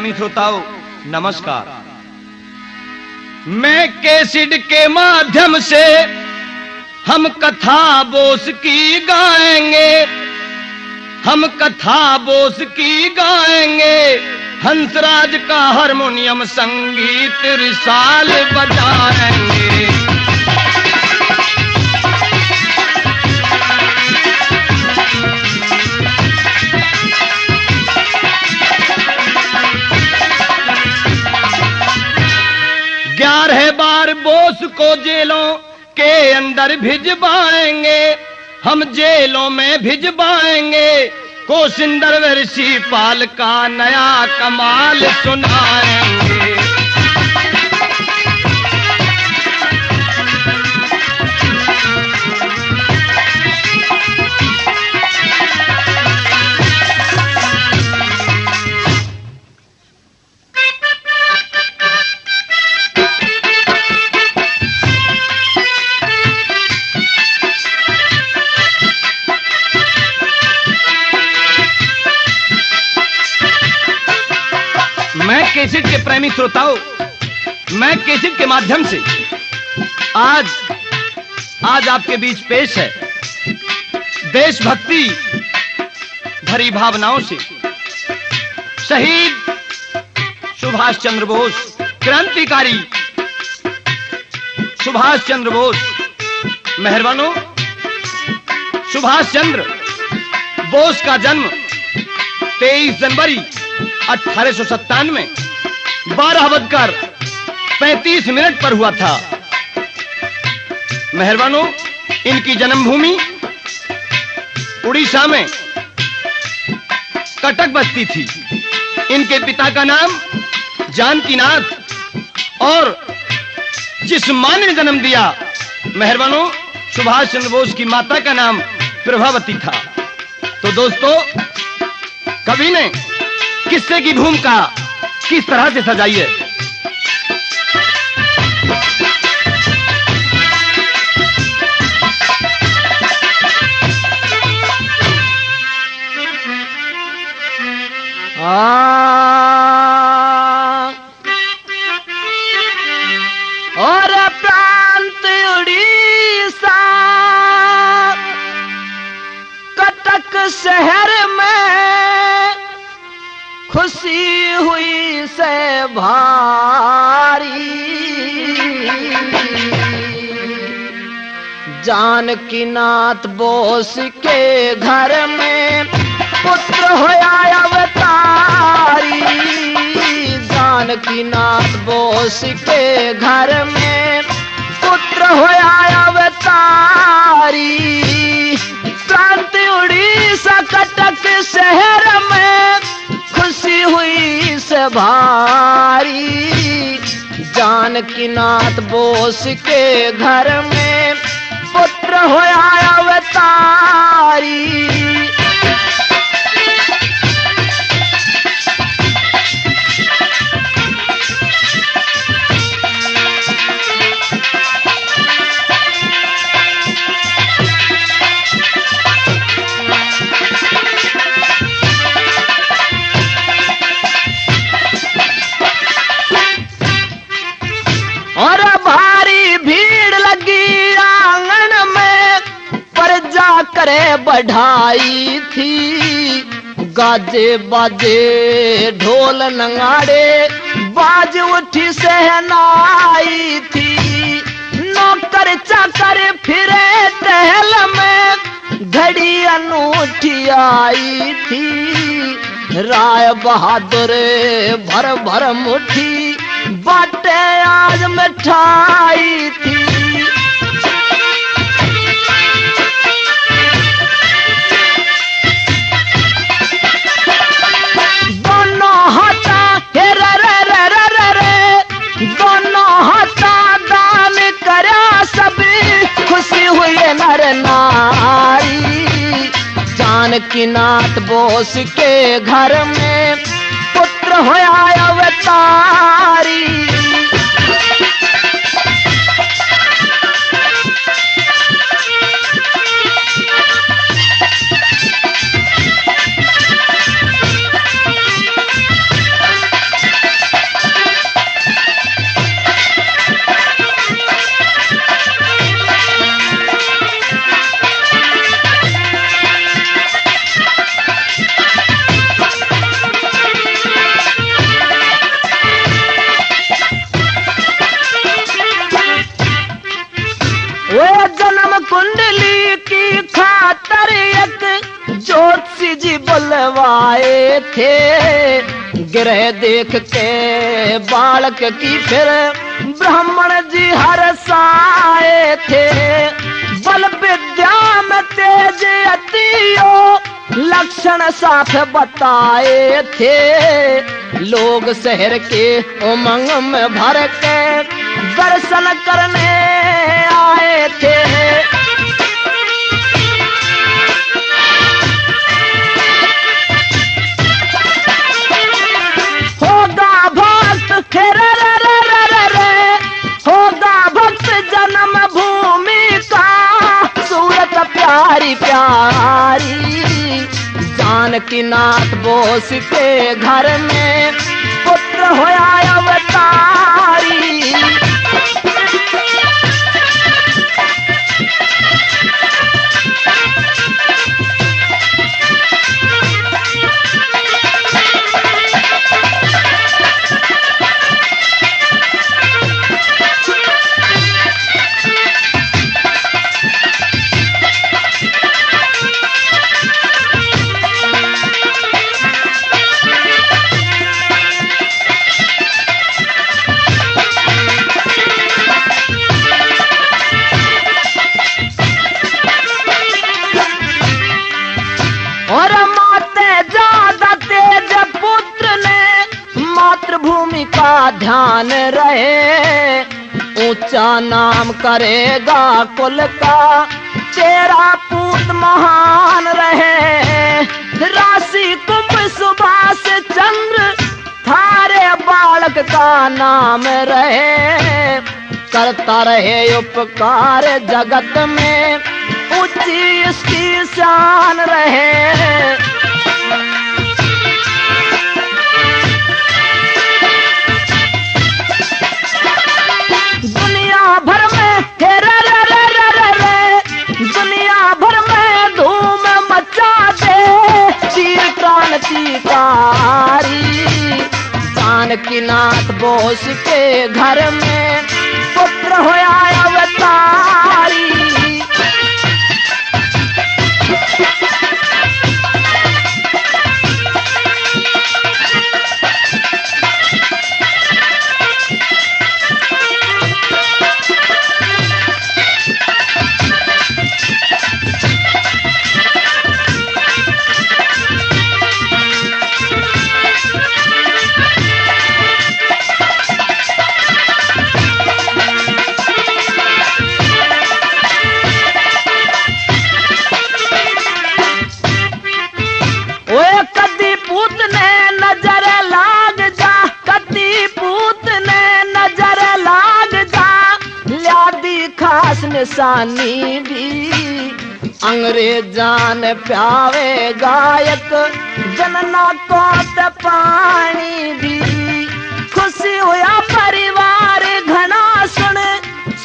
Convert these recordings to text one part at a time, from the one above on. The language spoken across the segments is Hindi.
प्रेमी श्रोताओं नमस्कार। मैं कैसेट के माध्यम से हम कथा बोस की गाएंगे, हम कथा बोस की गाएंगे। हंसराज का हारमोनियम संगीत रिसाल बजाएंगे। ग्यारह बार बोस को जेलों के अंदर भिजवाएंगे, हम जेलों में भिजवाएंगे। कोशिंदर ऋषि पाल का नया कमाल सुनाएंगे। मैं कैसेट के प्रेमी श्रोताओं, मैं कैसेट के माध्यम से आज आपके बीच पेश है देशभक्ति भरी भावनाओं से शहीद सुभाष चंद्र बोस, क्रांतिकारी सुभाष चंद्र बोस। मेहरबानों, सुभाष चंद्र बोस का जन्म 23 जनवरी 1897 12:35 पर हुआ था। मेहरबानों, इनकी जन्मभूमि उड़ीसा में कटक बस्ती थी। इनके पिता का नाम जानकीनाथ और जिस मां ने जन्म दिया, मेहरबानों, सुभाष चंद्र बोस की माता का नाम प्रभावती था। तो दोस्तों, कवि ने किस्से की भूमिका किस तरह से सजाई है? और प्रांत उड़ीसा कटक शहर में खुशी हुई से भारी। जानकीनाथ बोस के घर में पुत्र होया अवतारी। जानकीनाथ बोस के घर में पुत्र होया अवतारी। प्रांत उड़ीसा कटक शहर में खुशी हुई से भारी। जानकीनाथ बोस के घर में पुत्र होया अवतारी। और भारी भीड़ लगी आंगन में, प्रजा करे बढ़ाई थी। गाजे बाजे ढोल नगाड़े बाज उठी सहनाई थी। नौकर चाकर फिरे टहल में घड़ी अनूठी आई थी। राय बहादुर भर भर मुट्ठी बाटे आज मिठाई थी। दोनों हाथा दोनों हाथा दान करा सब, खुशी हुई नर नारी। जानकीनाथ बोस के घर में पुत्र होया अवतारी। कहलवाए थे। गिरह देख के बालक की फिर ब्राह्मण जी हर्षाए थे। बल विद्या में तेज अतियो लक्षण साथ बताए थे। लोग शहर के उमंग में भर के दर्शन करने आए थे। होगा भक्त होगा भक्त जन्म भूमि का, सूरत प्यारी प्यारी। जानकी नाथ बोस के घर में पुत्र होया अवतारी। और माते ज्यादा तेज पुत्र ने मातृभूमि का ध्यान रहे। ऊंचा नाम करेगा कुल का, तेरा पूत महान रहे। राशि कुंभ सुभाष चंद्र थारे बालक का नाम रहे। करता रहे उपकार जगत में, ऊंची इसकी शान रहे। दुनिया भर में दुनिया भर में धूम मचा दे वीर क्रांतिकारी। जानकी नाथ बोस के घर में पुत्र होया अवतारी। कदी पूत ने नजर लाग जा, कदी पूत ने नजर लाग जा। ल्यादी खास निशानी भी अंग्रेजान प्यावे गायक, जनना को पानी भी। खुशी हुआ परिवार घना सुन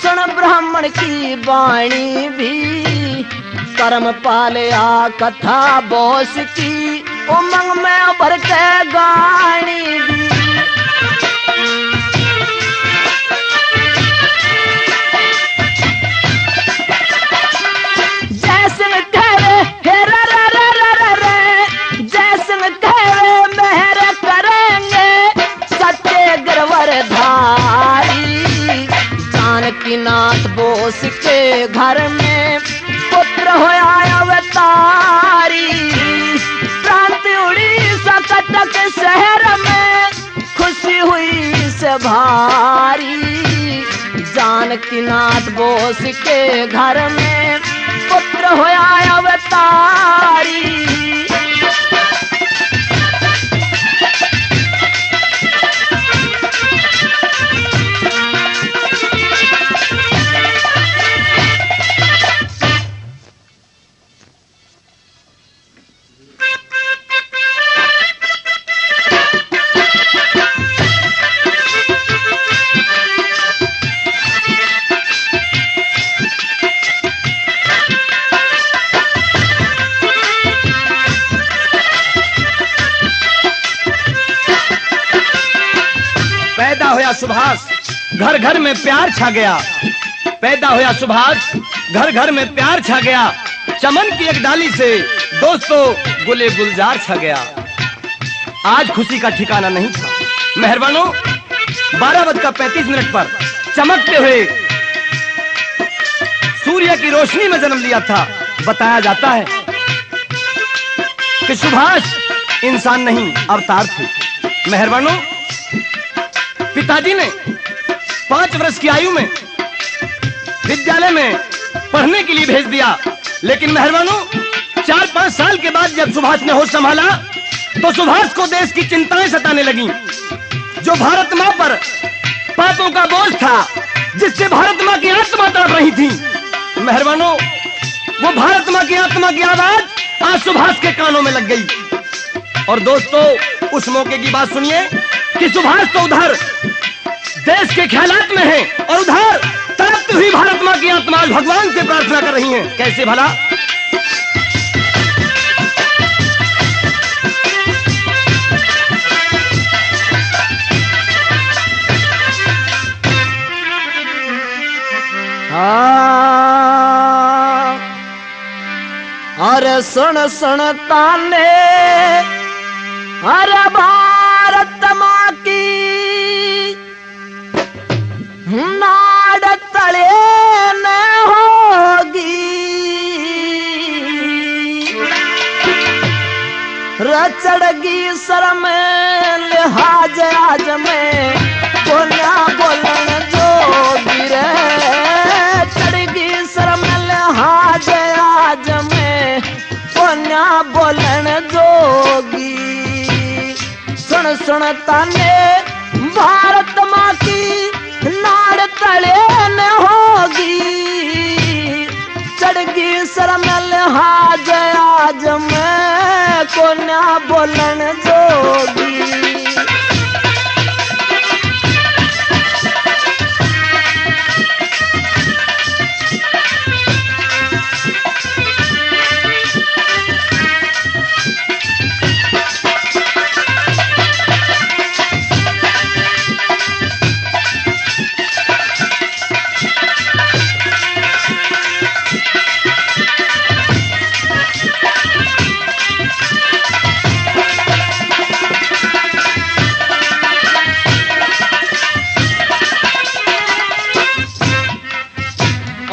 सुन ब्राह्मण की वाणी भी। कर्म पालया कथा बोस की, उमंग में भर के गानी भी। जय सिंह ठहरे जय सिंह ठहरे मेहर करेंगे सच्चे गिरवर धारी। जानकी नाथ बोस के घर में पुत्र होया अवतारी। प्रांत उड़ीसा कटक शहर में खुशी हुई से भारी। जानकी नाथ बोस के घर में पुत्र होया अवतारी। पैदा होया सुभाष, घर घर में प्यार छा गया। पैदा होया सुभाष, घर घर में प्यार छा गया। चमन की एक डाली से दोस्तों गुले गुलजार छा गया। आज खुशी का ठिकाना नहीं था। मेहरबानों, 12:35 पर चमकते हुए सूर्य की रोशनी में जन्म लिया था। बताया जाता है कि सुभाष इंसान नहीं अवतार थे। मेहरबानों, पिताजी ने 5 वर्ष की आयु में विद्यालय में पढ़ने के लिए भेज दिया, लेकिन मेहरबानों 4-5 साल के बाद जब सुभाष ने होश संभाला तो सुभाष को देश की चिंताएं सताने लगी। जो भारत मां पर पापों का बोझ था, जिससे भारत मां की आत्मा तड़प रही थी, मेहरबानों वो भारत मां की आत्मा की आवाज आज सुभाष के कानों में लग गई। और दोस्तों, उस मौके की बात सुनिए कि सुभाष तो उधर देश के ख्यालात में है और उधर तड़पती हुई भारत मां की आत्मा भगवान से प्रार्थना कर रही हैं। कैसे भला? अरे सुन सुन ताने, अरे भारत मां की नाड़ तले न होगी, रचड़गी शर्म लिहाज आज में बोलिया बोलन जोगी रे, चढ़गी शर्म लिहाज आज में बोलिया बोलन जोगी। सुन सुन ताने, भारत मां की नाड़ तले न होगी, चढ़गी शर्म लिहाज आज में कोन्या बोलन जोगी।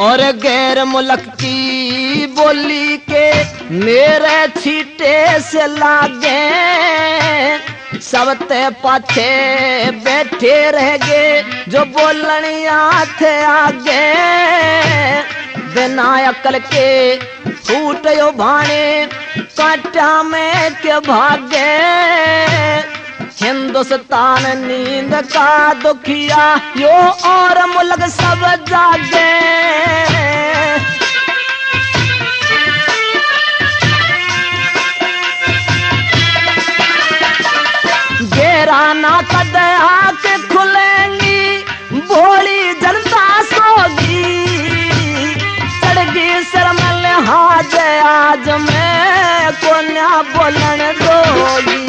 और गैर मुल्क की बोली के मेरे छीटे से लागे, सबते पाछे बैठे रह गए जो बोलनिया थे आगे। बिना अकल के फूटयो भाने कांटा में के भागे, हिंदुस्तान नींद का दुखिया यो और मुल्क सब जागे। गेरा ना कद आके खुलेंगी, भोली जनता सोगी, चढ़गी शर्म लिहाज आज में कोन्या बोलन दोगी।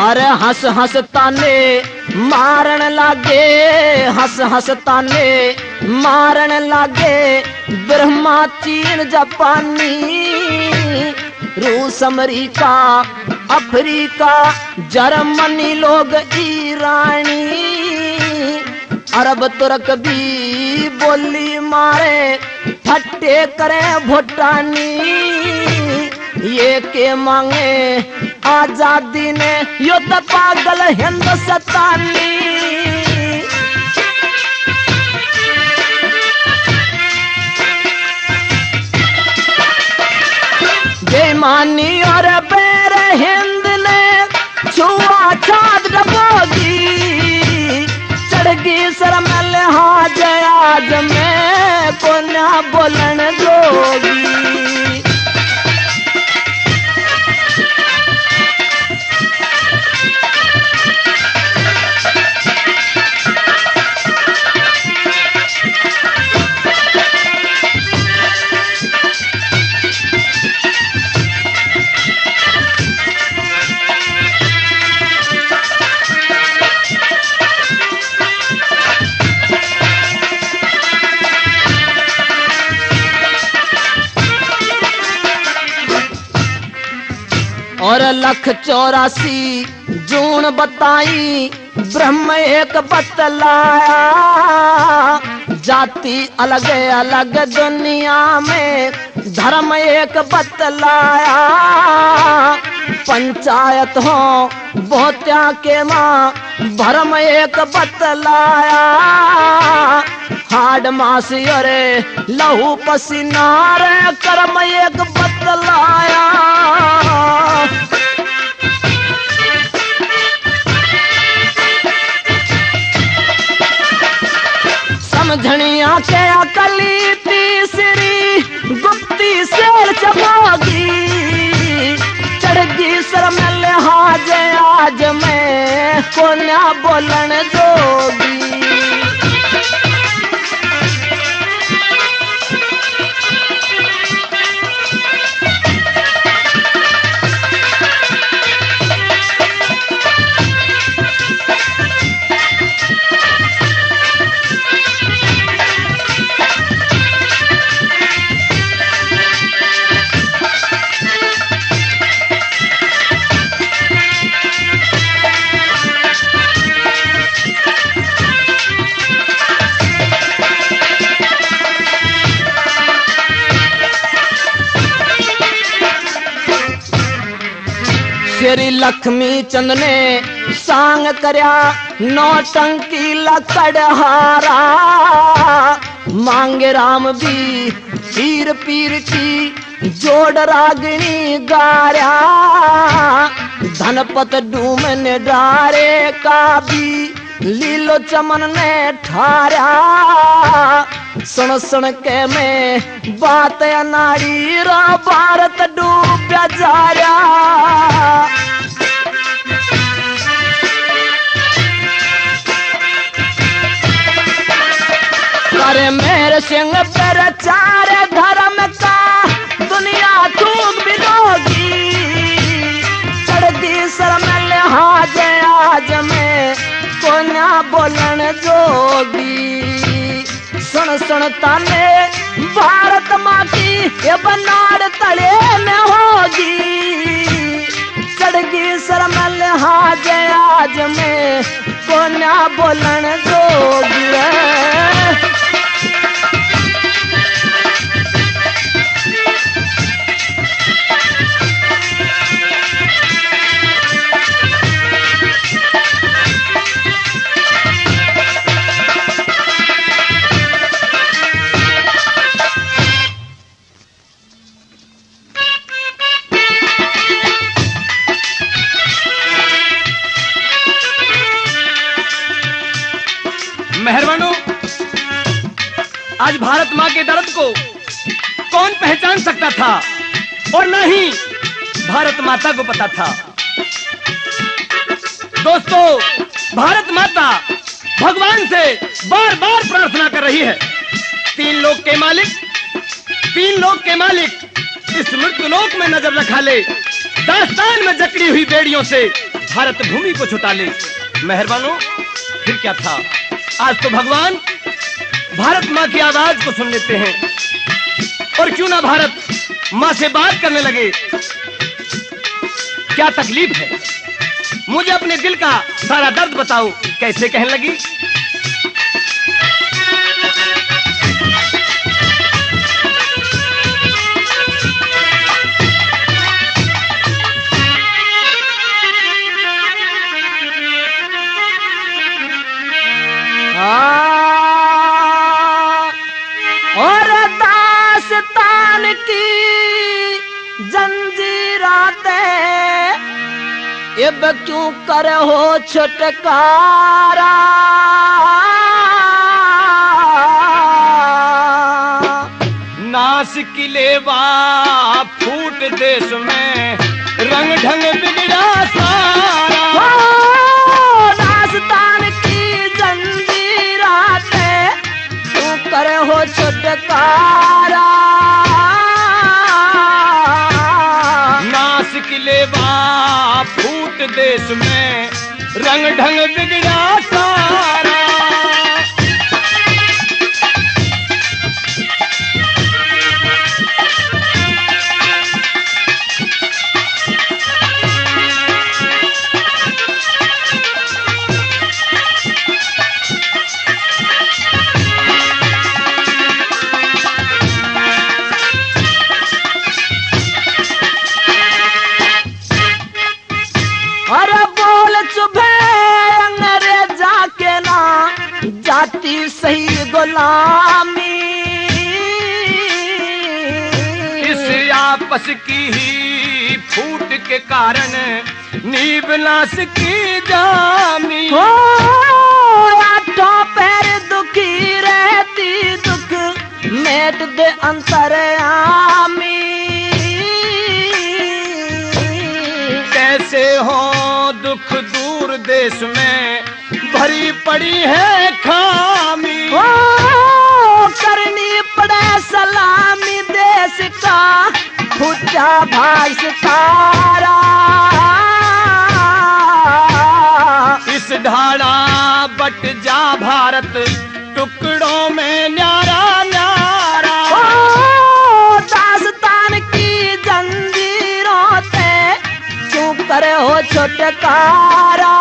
अरे हंस हंस ताने मारन लागे, हंस हंस ताने मारन लागे, ब्रह्मा चीन जापानी, रूस अमेरिका अफ्रीका जर्मनी लोग ईरानी, अरब तुर्क भी बोली मारे फट्टे करे भूटानी। ये के मांगे आजादी ने यो तो पागल हिंदुस्तानी। बेईमानी और बैर हिंद ने छुआ छात डबोगी, बोलन जोगी। और 1,84 जून बताई ब्रह्म एक बतलाया, जाति अलग अलग दुनिया में धर्म एक बतलाया। पंचायत हो बहुत्या के माँ भरम एक बतलाया। हाड मास अरे लहू पसीना रे कर्म एक बतलाया। समझनिया के अकली तीसरी गुप्ती शेर चमोगी। चढ़गी सर में लिहाज आज मैं कोन्या बोलन जोगी। श्री लक्ष्मी चंद ने सांग करया नौटंकी लकड़हारा। मांगे राम भी पीर पीर की जोड़ रागिणी गाया। धनपत डूमन डारे का भी लीलो चमन ने ठारा। सुन सुन के मैं बात अनाड़ी रा भारत डूब्या जा रहा। अरे मेरे सिंह पर चार धर्म का दुनिया खूब बिलोगी। चढ़ती सर में लिहाज आज में कोन्या बोलन जोगी। सुन सुन ताने भारत माँ की ये बनाड़ तले में होगी। चढ़गी सर में लिहाज आज में कोन्या बोलन जोगी। मेहरबानों, आज भारत माँ के दर्द को कौन पहचान सकता था और न ही भारत माता को पता था। दोस्तों, भारत माता भगवान से बार बार प्रार्थना कर रही है, तीन लोक के मालिक इस मृत्यु लोक में नजर रखा ले, दास्तान में जकड़ी हुई बेड़ियों से भारत भूमि को छुटा ले। मेहरबानों, फिर क्या था, आज तो भगवान भारत माँ की आवाज को सुन लेते हैं। और क्यों ना भारत माँ से बात करने लगे। क्या तकलीफ है, मुझे अपने दिल का सारा दर्द बताओ। कैसे कहने लगी, और दास्तान की जंजीराते अब क्यों कर हो छुटकारा। लेवा फूट देश में रंग ढंग बिगड़ा सारा। राजस्थान की जंजीराते तू करे हो छुटकारा। नासिक लेवा फूट देश में रंग ढंग बिगड़ा सारा। अरे बोल चुभे अंग्रेजा के ना जाती सही गुलामी। इस आपस की ही फूट के कारण नीब नाश की जामी। हो आठों पैर दुखी रहती दुख मेट दे अंतरयामी। कैसे हो दुख दूर देश में भरी पड़ी है खामी। ओ करनी पड़े सलामी देश का पूजा भाष तारा। इस ढाड़ा बट जा भारत टुकड़ों में न्यारा न्यारा। ओ दास्तान की जंजीरों से क्यों करे हो छुटकारा।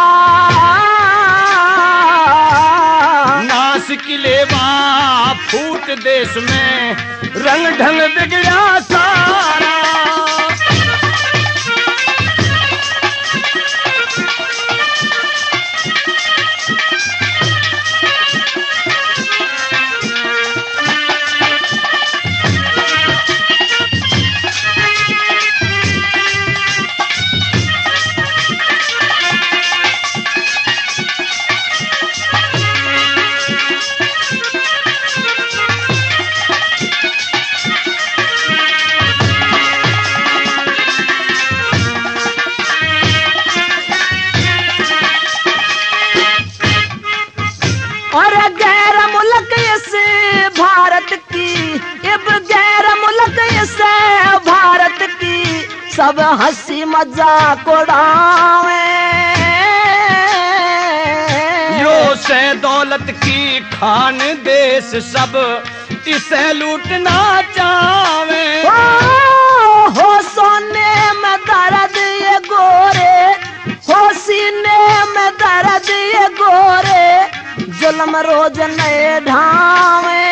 नासिक लेवा फूट देश में रंग ढंग बिगड़ा सारा। और गैर मुल्क इस भारत की इब गैर मुल्क इस भारत की सब हंसी मजाक उड़ावे। यो से दौलत की खान देश सब इसे लूटना चावे। हो सोने में दर्द ये गोरे हो सीने में दर्द ये गोरे जुल्म रोज नए ढावे।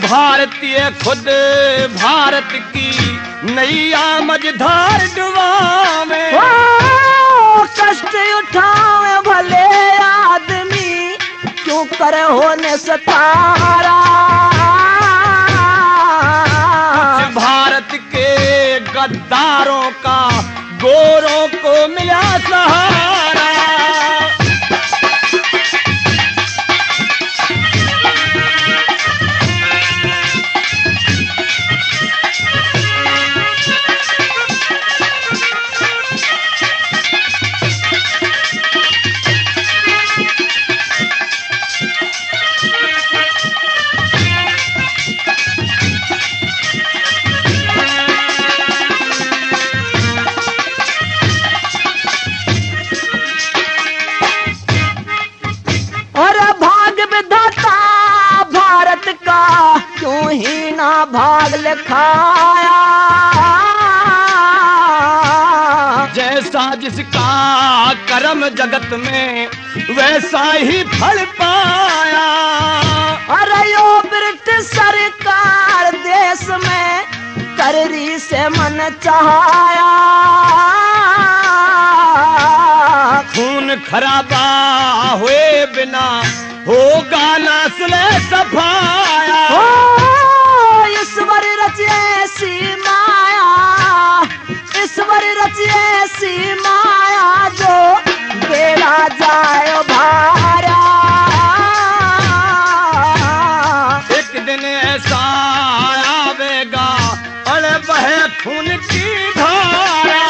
भारतीय खुद भारत की नैया मझधार डुबावे। कष्ट उठावे भले आदमी क्यों करे होने सतारा। भारत के गद्दारों का गोरों को मिला सहारा। क्यों ही ना भाग लिखाया। जैसा जिसका कर्म जगत में वैसा ही फल पाया। अरे यो ब्रिटिश सरकार देश में कररी से मन चाहाया। खून खराबा हुए बिना होगा नस्ल सफाया। ईश्वर रचे ऐसी माया, ईश्वर रचे ऐसी माया जो बेड़ा जाए भारा। एक दिन ऐसा खून की धारा।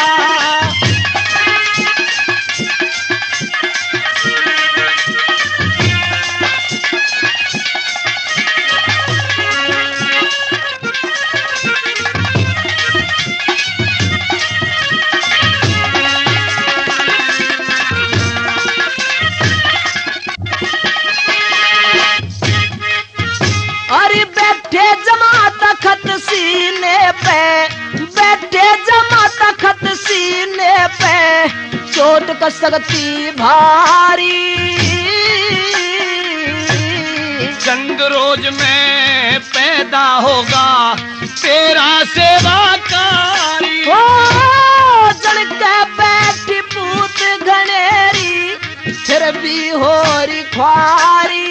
अरे बैठे जमा तखत सीने पे, बैठे जमा तखत सीने पे, चोट का सकती भारी। चंद रोज में पैदा होगा तेरा सेवाकारी। ओ जड़ के बैठी पूत घनेरी, फिर भी हो रही ख्वारी।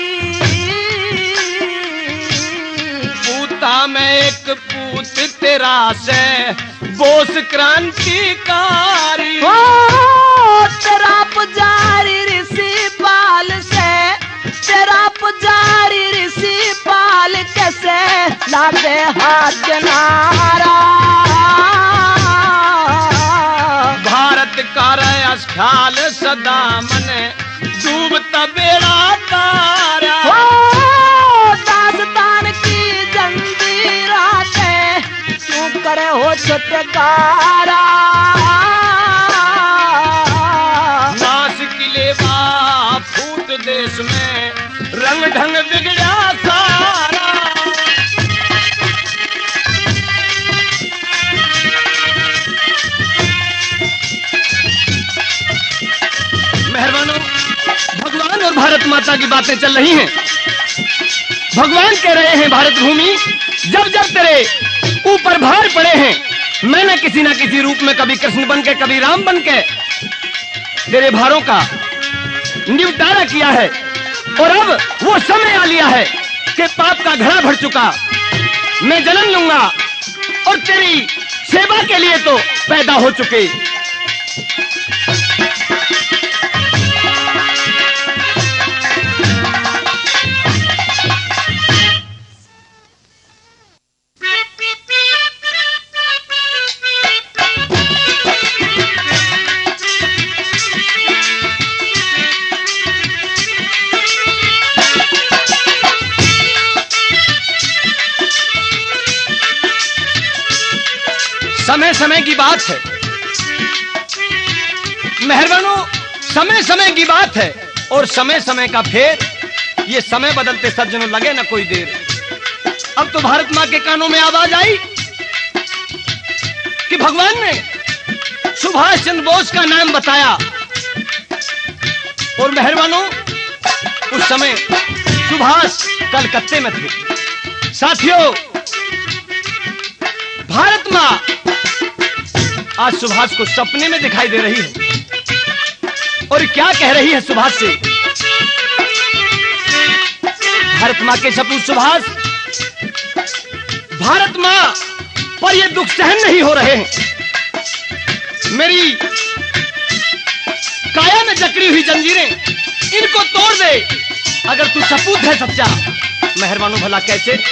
पूता में एक पूत तेरा से बोस क्रांतिकारी। ओ तेरा पुजारी ऋषि पाल से, तेरा पुजारी ऋषि पाल कैसे लागे हाथ किनारा। भारत का रयास ख्याल सदा मन डूबता बेड़ा तारा। दास्तान की जंजीराते क्यों करे हो छुटकारा। नाश किले बा फूट देश में रंग ढंग बिगड़ा सारा। मेहरबानों, भगवान और भारत माता की बातें चल रही हैं। भगवान कह रहे हैं भारत भूमि, जब जब तेरे ऊपर भार पड़े हैं, मैंने किसी ना किसी रूप में कभी कृष्ण बन के कभी राम बन के तेरे भारों का निपटारा किया है। और अब वो समय आ लिया है कि पाप का घड़ा भर चुका, मैं जन्म लूंगा और तेरी सेवा के लिए तो पैदा हो चुके। समय समय की बात है मेहरबानों, समय समय की बात है और समय समय का फेर। ये समय बदलते सज्जनों लगे ना कोई देर। अब तो भारत मां के कानों में आवाज आई कि भगवान ने सुभाष चंद्र बोस का नाम बताया। और मेहरबानों, उस समय सुभाष कलकत्ते में थे। साथियों, भारत मां आज सुभाष को सपने में दिखाई दे रही है और क्या कह रही है सुभाष से। भारत मां के सपूत सुभाष भारत मां पर ये दुख सहन नहीं हो रहे हैं। मेरी काया में जकड़ी हुई जंजीरें इनको तोड़ दे। अगर तू सपूत है सच्चा, मेहरबानों भला कैसे।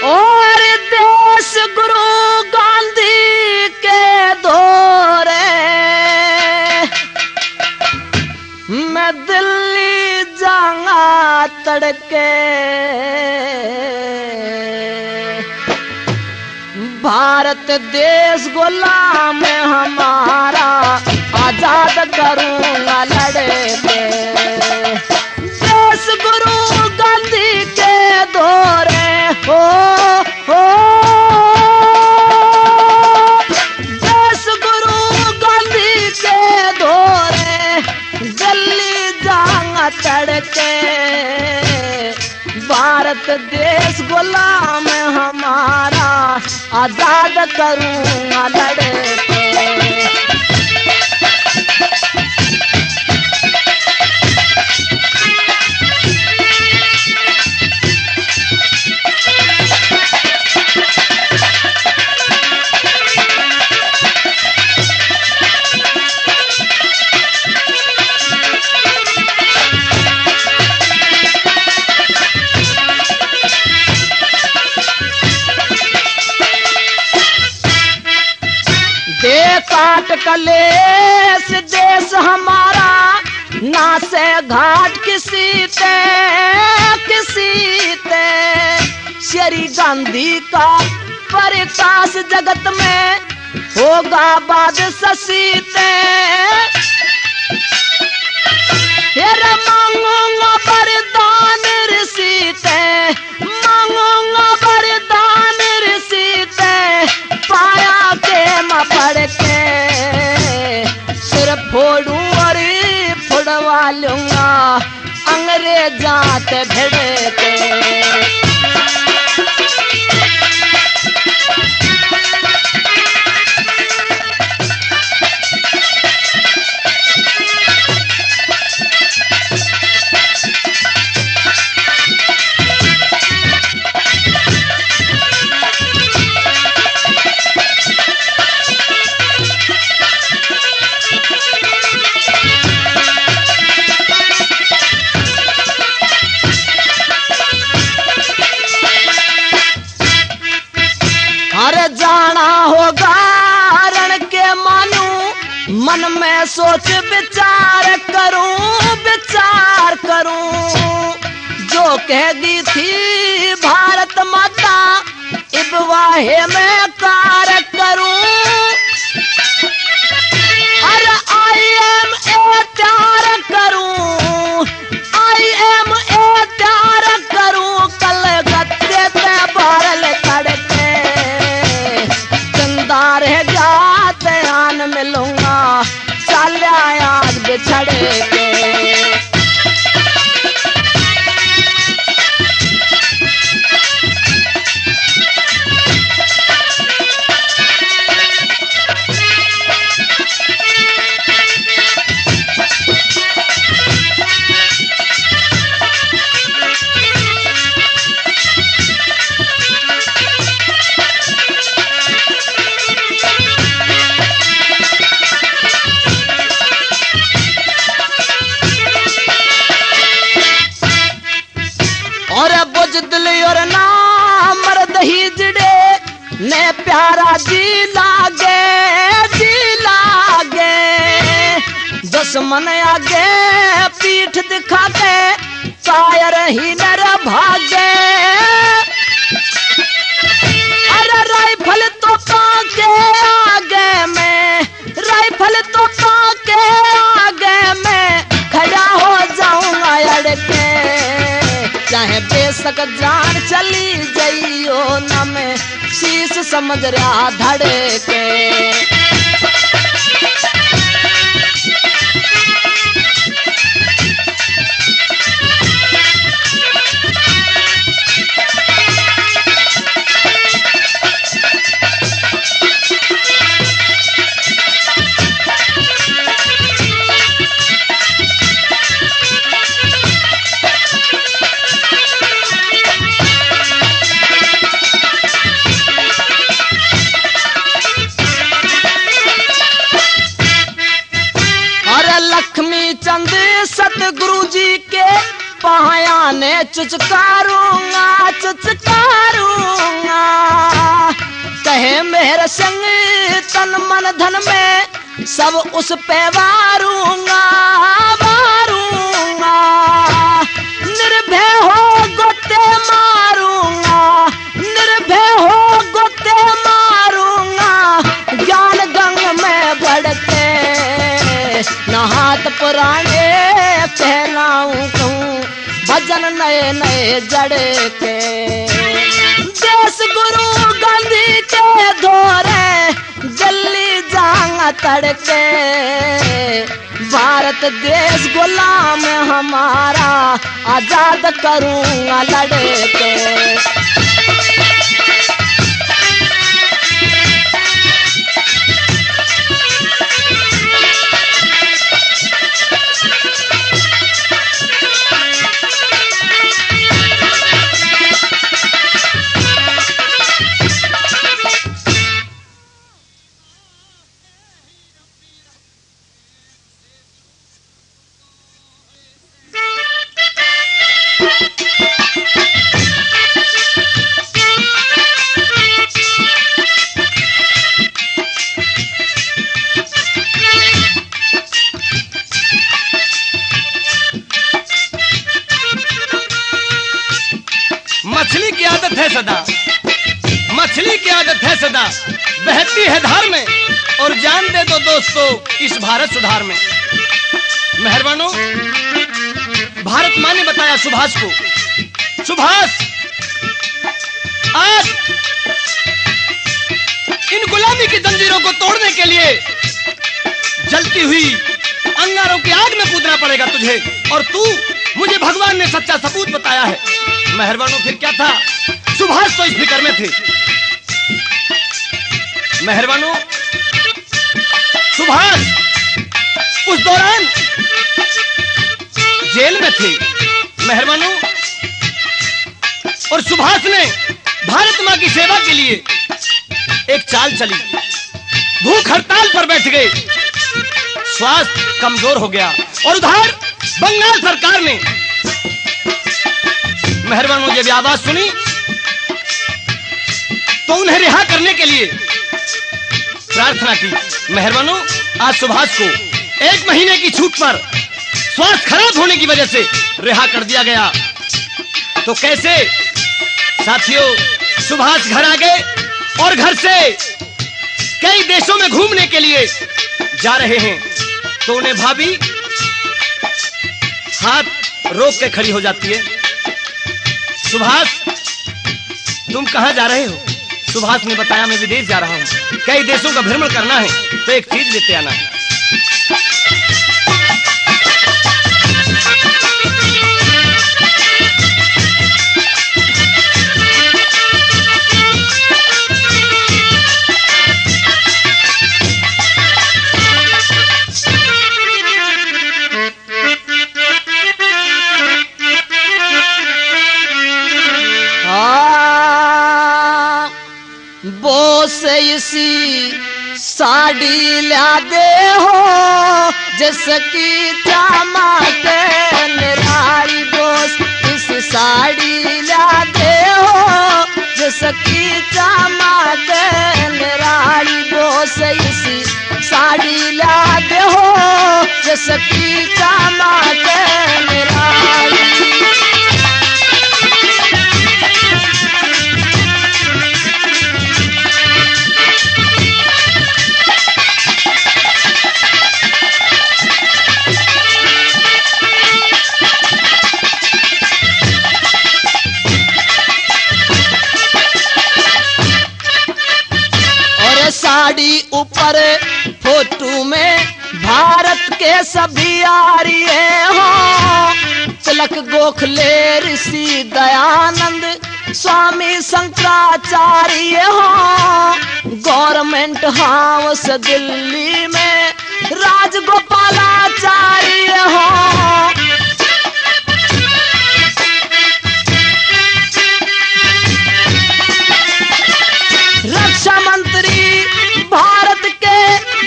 और देश गुरु गांधी के दौरे मैं दिल्ली जाऊंगा तड़के। भारत देश गुलाम है हमारा, आजाद करूंगा लड़े के। देश गुरु गांधी के दौरे हो देश गुरु गांधी के दौरे दिल्ली जाऊंगा तड़के। भारत देश गुलाम है हमारा, आजाद करूंगा लड़े के। कलेश देश हमारा, ना से घाट किसी ते श्री गांधी का प्रकाश जगत में होगा बाद ससीते। हेरा मांगूंगा वरदान ऋषि ते, मांगूंगा वरदान ऋषि ते, पाया के मैं पढ़ के सिर फोड़ू और फोड़वा लूंगा अंग्रेजात भिड़ के। जाना होगा रण के मानू, मन में सोच विचार करूं, जो कहती थी भारत माता इब वाहे में कार्य करूं। अरे आई एम ए प्यार करूं, आई एम ए प्यार करूं, कल गत्ते ते बारल खड़के रह जात आन मिलूंगा, चल आज बिछड़ के। और ना मर्द ही जड़े ने प्यारा जी लागे दुश्मन आगे पीठ दिखा के कायर ही नर भागे। अरे राइफल तो के आगे में, राइफल तो के आगे में खड़ा हो जाऊंगा अड़के, चाहे बेशक जान चली जाइयो न में शीश समझ रहा धड़के। सतगुरु जी के पाया ने चुचकारूंगा कहे मेरे संग तन मन धन में सब उस पे वारूंगा निर्भय हो गोते मारूंगा, निर्भय हो गोते मारूंगा, ज्ञान गंग में बढ़ते नहात पुराने पहनाऊं कहूं भजन नए नए जड़ के। देश गुरु गांधी के धोरे दिल्ली जाऊंगा तड़के, भारत देश गुलाम हमारा आजाद करूंगा लड़के। आदत है सदा बहती है धार में, और जान दे दो दोस्तों इस भारत सुधार में। मेहरबानों, भारत माँ ने बताया सुभाष को, सुभाष आज इन गुलामी की जंजीरों को तोड़ने के लिए जलती हुई अंगारों की आग में कूदना पड़ेगा तुझे, और तू मुझे भगवान ने सच्चा सबूत बताया है। मेहरबानों, फिर क्या था, सुभाष तो इस फिक्र में थे। मेहरबानों, सुभाष उस दौरान जेल में थे। मेहरबानों, और सुभाष ने भारत मां की सेवा के लिए एक चाल चली, भूख हड़ताल पर बैठ गए, स्वास्थ्य कमजोर हो गया, और उधर बंगाल सरकार ने मेहरबानों जब आवाज सुनी तो उन्हें रिहा करने के लिए प्रार्थना की। मेहरबानों, आज सुभाष को 1 महीने की छूट पर स्वास्थ्य खराब होने की वजह से रिहा कर दिया गया। तो कैसे साथियों, सुभाष घर आ गए और घर से कई देशों में घूमने के लिए जा रहे हैं, तो उन्हें भाभी हाथ रोक के खड़ी हो जाती है। सुभाष, तुम कहां जा रहे हो? सुभाष ने बताया, मैं विदेश जा रहा हूं, कई देशों का भ्रमण करना है, तो एक चीज लेते आना है। इसी साड़ी ला दे हो जसकी चमके निराली बोस, इस साड़ी ला दे हो जसकी चमके निराली बोस, इसी साड़ी ला दे हो जसकी चमके निराली। साड़ी ऊपर फोटो में भारत के सभी आ रही हो, तिलक गोखले ऋषि दयानंद स्वामी शंकराचार्य हो, गवर्नमेंट हाउस दिल्ली में राजगोपालाचार्य हो। रक्षा मंत्री भारत के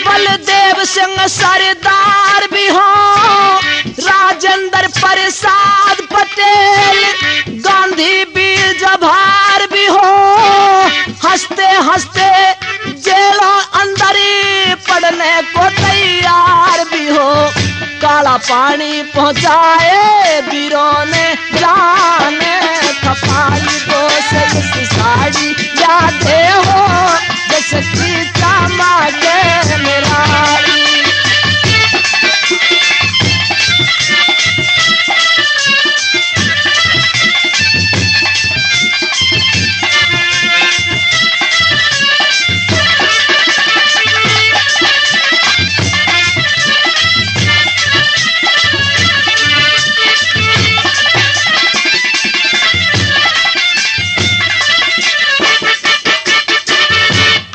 बलदेव सिंह सरदार भी हो, राजेंद्र प्रसाद पटेल गांधी वीर जवाहर भी हो, हंसते हंसते जेलों अंदर पड़ने को तैयार भी हो, काला पानी पहुंचाए वीरों ने जाने खपाई बोस, इस साड़ी यादे हो जसकी चमके निराली।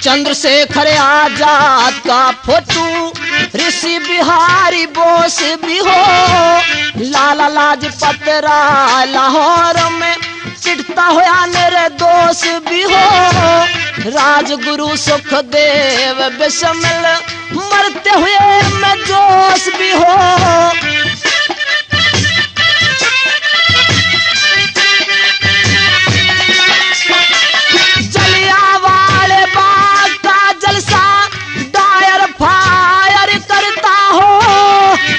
चंद्रशेखर आजाद का फोटो, ऋषि बिहारी बोस भी हो, लाला लाजपत राय लाहौर में चिढ़ता हुआ निर्दोष भी हो, राजगुरु सुखदेव बिस्मिल मरते हुए में जोश भी हो। जलियांवाले बाग का जलसा डायर फायर करता हो,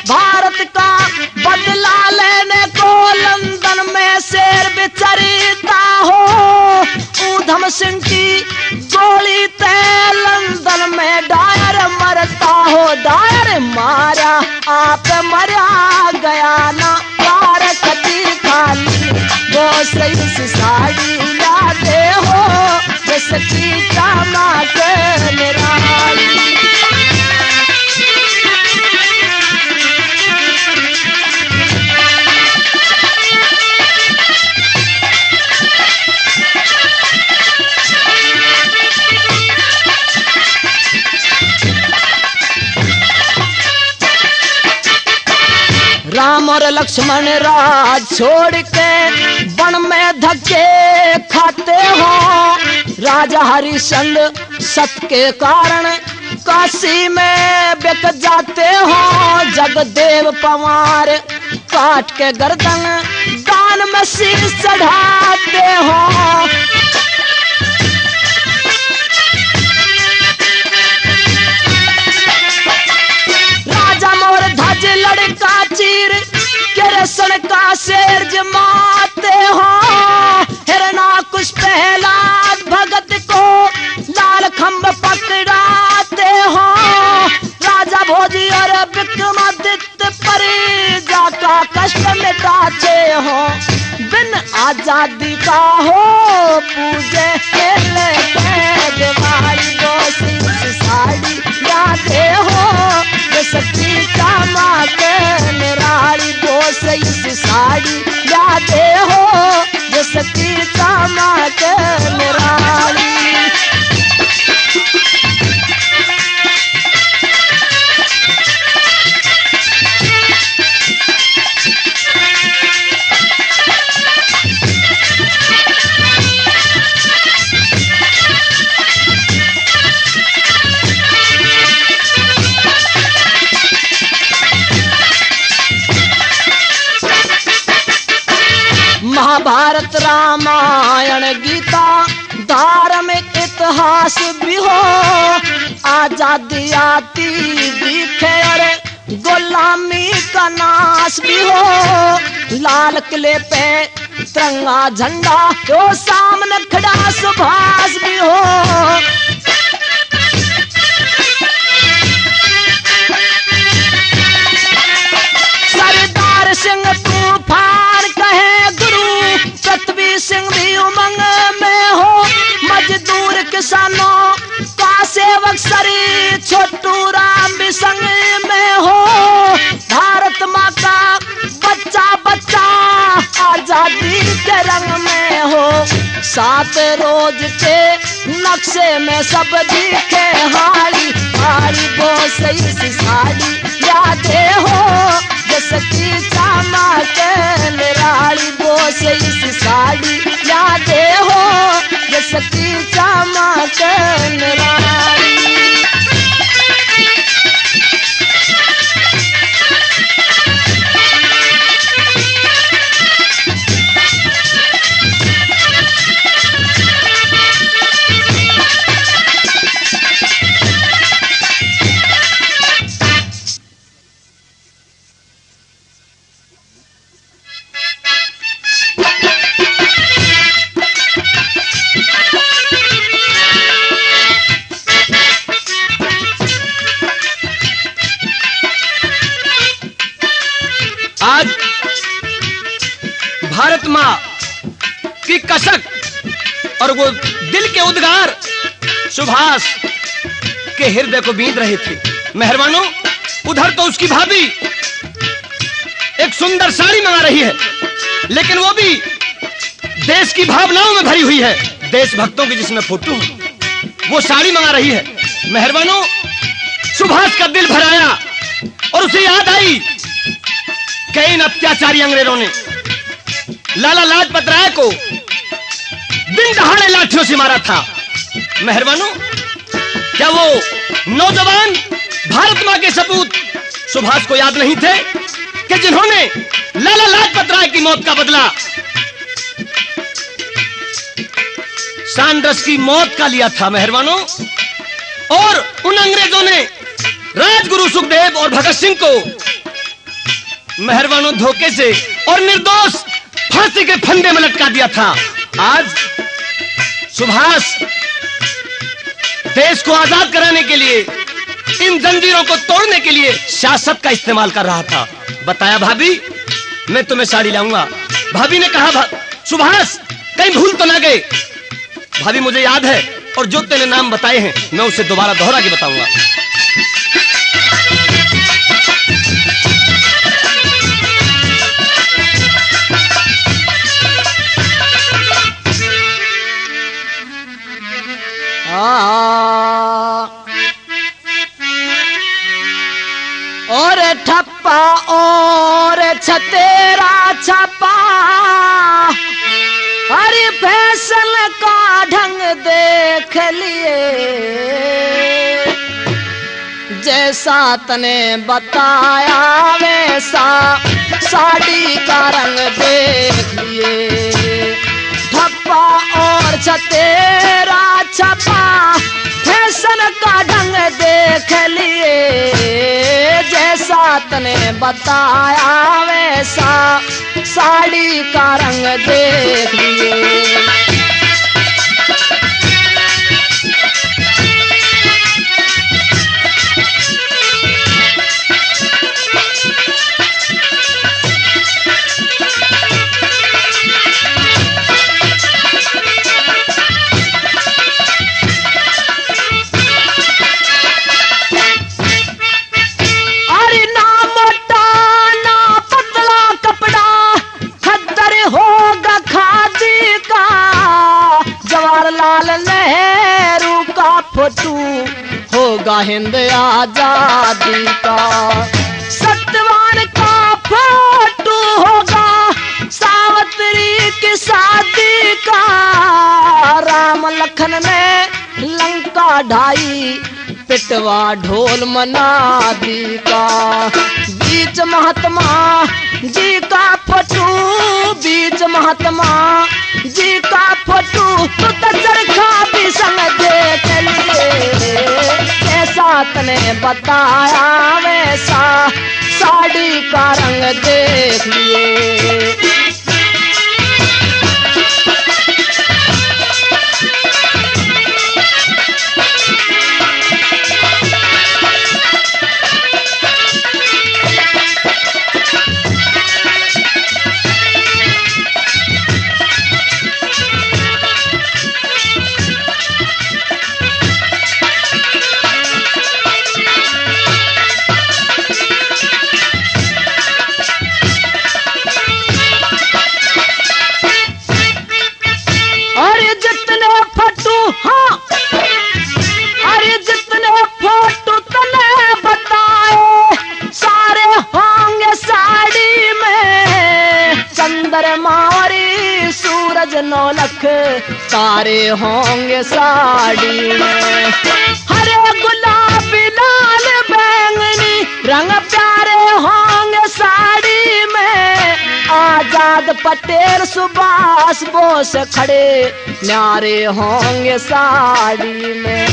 भारत का बदला लेने को लंदन में शेर बिचरता हो, ऊधम सिंह सिंह की गोली ते लंदन में डायर मरता हो दायर मारा आप मरा गया ना पार कटी खाली वो सही साड़ी लाते हो जैसे चमक निराली। राम और लक्ष्मण राज छोड़ के वन में धक्के खाते हो राजा हरिश्चंद्र सत के कारण काशी में बिक जाते हो जगदेव पवार काट के गर्दन दान में शीश चढ़ाते हो। राजा मोर ध्वज लड़का चीर कृष्ण का शेर जमाते हो हिरणाकुश प्रहलाद भगत को लाल खंभ पकड़ाते हो राजा भोजी और विक्रमादित्य परिजा का कष्ट मिटाते हो बिन आजादी का हो पूजे दिवाली दो साड़ी यादे हो सच्ची चमक निराली दो सही साड़ी यादे हो जो सच्ची चमक निराली। महाभारत रामायण गीता धार्मिक इतिहास भी हो आजादी आती दिखे और गुलामी का नाश भी हो लाल किले पे तिरंगा झंडा तो सामने खड़ा सुभाष भी हो। सरदार सिंह तूफान कहे गुरु पृथ्वी सिंह भी उमंग में हो मजदूर किसानों का सेवक सरी छोटू राम भी संग में हो भारत माँ का बच्चा बच्चा आजादी के रंग में हो सात रोज के नक्शे में सब दिखे हारी हारी वो सही साड़ी यादे हो जैसे चमक निराली वो सही साड़ी यादे हो जैसे चमक निराली। आज भारत माँ की कसक और वो दिल के उद्गार सुभाष के हृदय को बींध रहे थे। मेहरबानों उधर तो उसकी भाभी एक सुंदर साड़ी मंगा रही है लेकिन वो भी देश की भावनाओं में भरी हुई है देशभक्तों की जिसमें फोटो वो साड़ी मंगा रही है। मेहरबानों सुभाष का दिल भराया और उसे याद आई कि इन अत्याचारी अंग्रेजों ने लाला लाजपत राय को दिन दहाड़े लाठियों से मारा था। मेहरबानों क्या वो नौजवान भारत मां के सपूत सुभाष को याद नहीं थे कि जिन्होंने लाला लाजपत राय की मौत का बदला सांड्रस की मौत का लिया था। मेहरबानों और उन अंग्रेजों ने राजगुरु सुखदेव और भगत सिंह को मेहरबानों धोखे से और निर्दोष फांसी के फंदे में लटका दिया था। आज सुभाष देश को आजाद कराने के लिए, इन जंजीरों को तोड़ने के लिए सियासत का इस्तेमाल कर रहा था। बताया भाभी मैं तुम्हें साड़ी लाऊंगा। भाभी ने कहा सुभाष कहीं भूल तो ना गए? भाभी मुझे याद है, और जो तेरे नाम बताए हैं मैं उसे दोबारा दोहरा के बताऊंगा। और ठप्पा और छतेरा छपा, हरि फैसल का ढंग देख लिए, जैसा तने बताया वैसा साड़ी का रंग देख लिए। ठप्पा और छतेरा छपा, फैशन का ढंग देख लिए, जैसा तने बताया वैसा साड़ी का रंग देख लिए। फोटू होगा हिंद आजादी का, सत्यवान का फोटू होगा सावित्री की शादी का। राम लखन ने लंका ढाई, पिटवा ढोल मनादी का। बीच महात्मा जी का फोटू, बीच महात्मा जी का फोटू, तो चरखा भी संग देख लिए, ऐसा तने बताया वैसा साड़ी का रंग देख लिए। नौलख तारे होंगे साड़ी में, हरे गुलाबी लाल बैंगनी रंग प्यारे होंगे साड़ी में। आजाद पटेल सुभाष बोस खड़े न्यारे होंगे साड़ी में।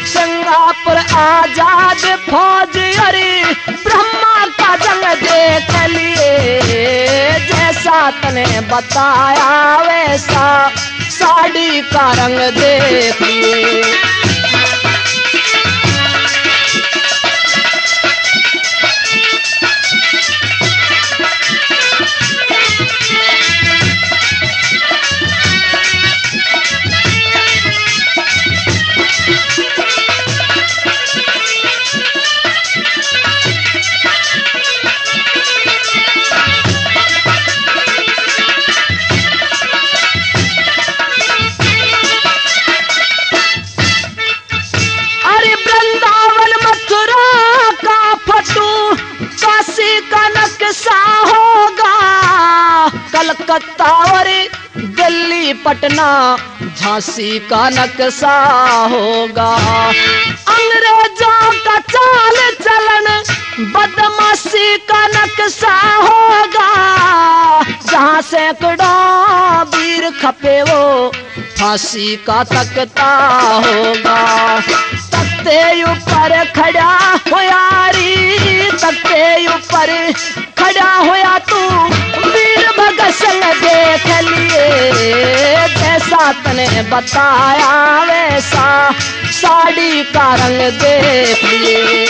सिंगापुर आजाद फौज अरे ब्रह्मा का जंग देख लिए, जैसा तने बताया वैसा साड़ी का रंग देख लिए। कलकत्ता और दिल्ली पटना झांसी का नक्शा होगा। अंग्रेजों का चाल चलन बदमाशी का नक्शा होगा। जहाँ सैकड़ों वीर खपे वो फांसी का तख्ता होगा। तख्ते ऊपर खड़ा होया री, तख्ते ऊपर खड़ा होया तू वीर भगत सिंह देख लिए, जैसा तने बताया वैसा साड़ी का रंग देख लिए।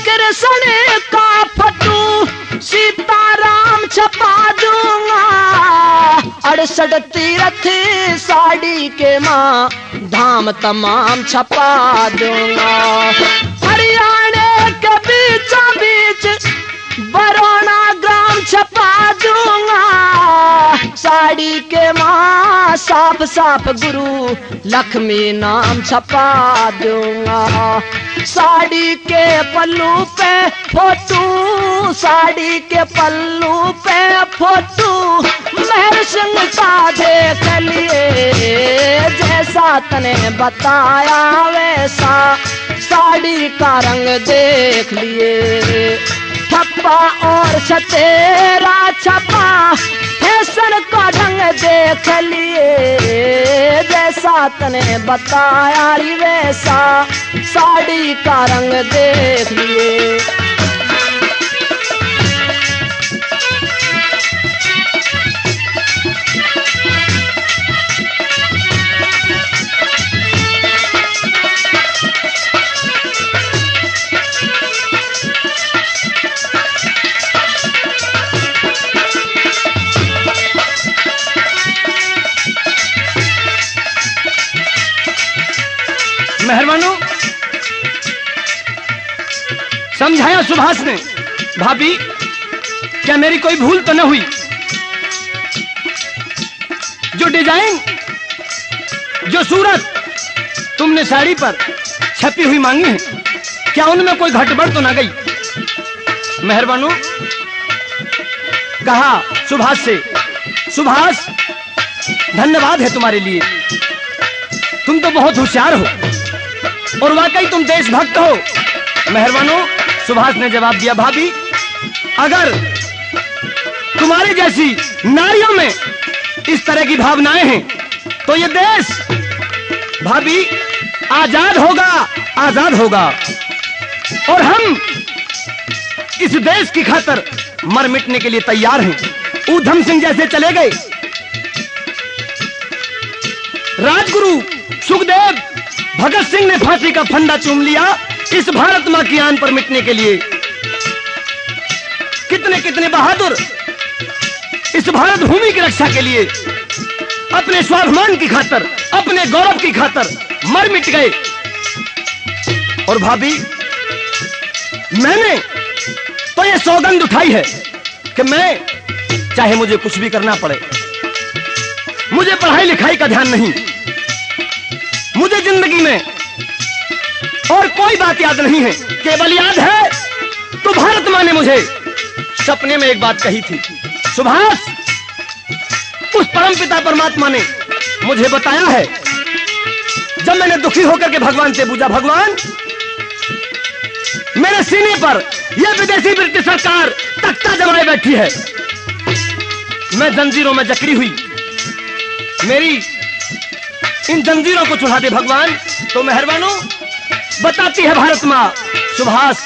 कृष्ण का फटू सीताराम छपा दूंगा, 68 तीर्थ साड़ी के माँ धाम तमाम छपा दूंगा। हरियाणा के बीचों बीच बरौना ग्राम छपा दूंगा, साड़ी के माँ साफ साफ गुरु लक्ष्मी नाम छपा दूंगा। साड़ी के पल्लू पे फोटू, साड़ी के पल्लू पे फोटू मेहर सिंह का देख लिए, जैसा तने बताया वैसा साड़ी का रंग देख लिए। छप्पा और सतेरा छपा फैशन का ढंग देख लिए, जैसा तने बताया री वैसा साड़ी का रंग देख लिए। मेहरबानो, समझाया सुभाष ने, भाभी क्या मेरी कोई भूल तो न हुई? जो डिजाइन, जो सूरत तुमने साड़ी पर छपी हुई मांगी है, क्या उनमें कोई घटबड़ तो ना गई? मेहरबानो, कहा सुभाष से, सुभाष धन्यवाद है तुम्हारे लिए, तुम तो बहुत होशियार हो और वाकई तुम देशभक्त हो। मेहरबानो, सुभाष ने जवाब दिया, भाभी अगर तुम्हारे जैसी नारियों में इस तरह की भावनाएं हैं तो ये देश भाभी आजाद होगा, आजाद होगा, और हम इस देश की खातिर मर मिटने के लिए तैयार हैं। ऊधम सिंह जैसे चले गए, राजगुरु सुखदेव भगत सिंह ने फांसी का फंदा चूम लिया इस भारत मां की आन पर मिटने के लिए। कितने कितने बहादुर इस भारत भूमि की रक्षा के लिए अपने स्वाभिमान की खातिर, अपने गौरव की खातिर मर मिट गए। और भाभी मैंने तो ये सौगंध उठाई है कि मैं चाहे मुझे कुछ भी करना पड़े, मुझे पढ़ाई लिखाई का ध्यान नहीं, मुझे जिंदगी में और कोई बात याद नहीं है, केवल याद है तो भारत मां ने मुझे सपने में एक बात कही थी। सुभाष, उस परम पिता परमात्मा ने मुझे बताया है, जब मैंने दुखी होकर के भगवान से पूछा, भगवान मेरे सीने पर यह विदेशी ब्रिटिश सरकार तख्ता जमाए बैठी है, मैं जंजीरों में जकड़ी हुई, मेरी इन जंजीरों को छुड़ा दे भगवान। तो मेहरबानो बताती है भारत मां, सुभाष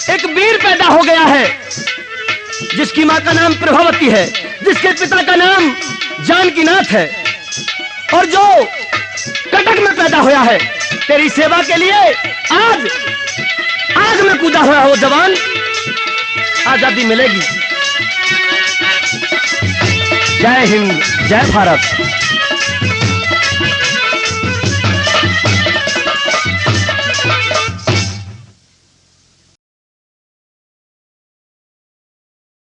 एक वीर पैदा हो गया है जिसकी मां का नाम प्रभावती है, जिसके पिता का नाम जानकीनाथ है, और जो कटक में पैदा हुआ है तेरी सेवा के लिए आज आज मैं कूदा हुआ वो जवान, आजादी मिलेगी। जय हिंद, जय भारत।